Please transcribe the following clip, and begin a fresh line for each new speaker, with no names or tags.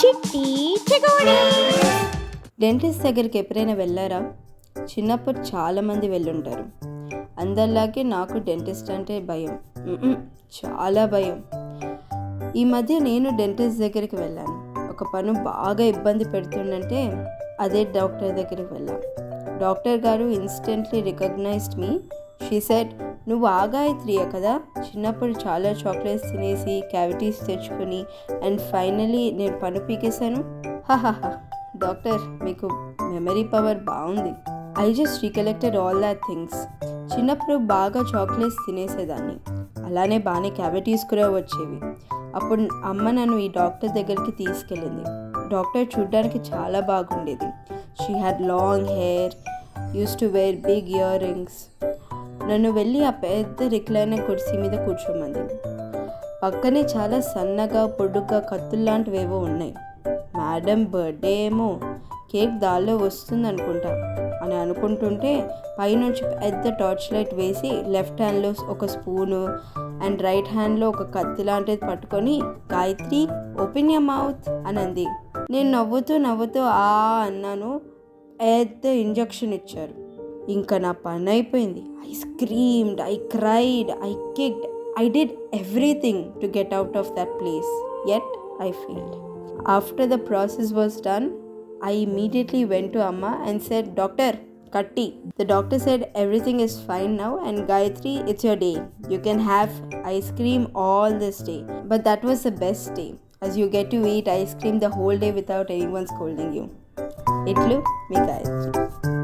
చిట్టి చెగోడి.
డెంటిస్ట్ దగ్గరికి ఎప్పుడైనా వెళ్ళారా? చిన్నప్పుడు చాలామంది వెళ్ళుంటారు. అందరిలాగే నాకు డెంటిస్ట్ అంటే భయం, చాలా భయం. ఈ మధ్య నేను డెంటిస్ట్ దగ్గరికి వెళ్ళాను. ఒక పన్ను బాగా ఇబ్బంది పెడుతుందంటే అదే డాక్టర్ దగ్గరికి వెళ్ళాను. డాక్టర్ గారు instantly recognized me. She said, నువ్వు ఆగాయత్రియే కదా, చిన్నప్పుడు చాలా చాక్లెట్స్ తినేసి క్యావిటీస్ తెచ్చుకొని అండ్ ఫైనలీ నేను పన్ను పీకేశాను. హాహాహా, డాక్టర్ మీకు మెమరీ పవర్ బాగుంది. I just recollected all that things. చిన్నప్పుడు బాగా చాక్లెట్స్ తినేసేదాన్ని, అలానే బాగానే క్యావిటీస్ కూడా వచ్చేవి. అప్పుడు అమ్మ నన్ను ఈ డాక్టర్ దగ్గరికి తీసుకెళ్ళింది. డాక్టర్ చూడ్డానికి చాలా బాగుండేది. She had long hair, used to wear big ear rings. నన్ను వెళ్ళి ఆ పెద్ద రిక్లైనర్ కుర్చీ మీద కూర్చోమంది. పక్కనే చాలా సన్నగా పొడుగ్గా కత్తుల్లాంటివేవో ఉన్నాయి. మేడం బర్త్డే ఏమో, కేక్ దానిలో వస్తుంది అనుకుంటా అని అనుకుంటుంటే పైనుంచి పెద్ద టార్చ్ లైట్ వేసి లెఫ్ట్ హ్యాండ్లో ఒక స్పూను అండ్ రైట్ హ్యాండ్లో ఒక కత్తి లాంటిది పట్టుకొని, గాయత్రి ఓపెన్ యువర్ మౌత్ అని అంది. నేను నవ్వుతూ అన్నాను. పెద్ద ఇంజెక్షన్ ఇచ్చారు. ఇంకా నా పని అయిపోయింది. I screamed, I cried, I kicked, I did everything to get out of that place. Yet I failed. After the process was done, I immediately went to Amma and said, Doctor, Katti. The doctor said, everything is fine now and Gayatri, it's your day. You can have ice cream all this day. But that was the best day, as you get to eat ice cream the whole day without anyone scolding you. Itlu, me Gayatri.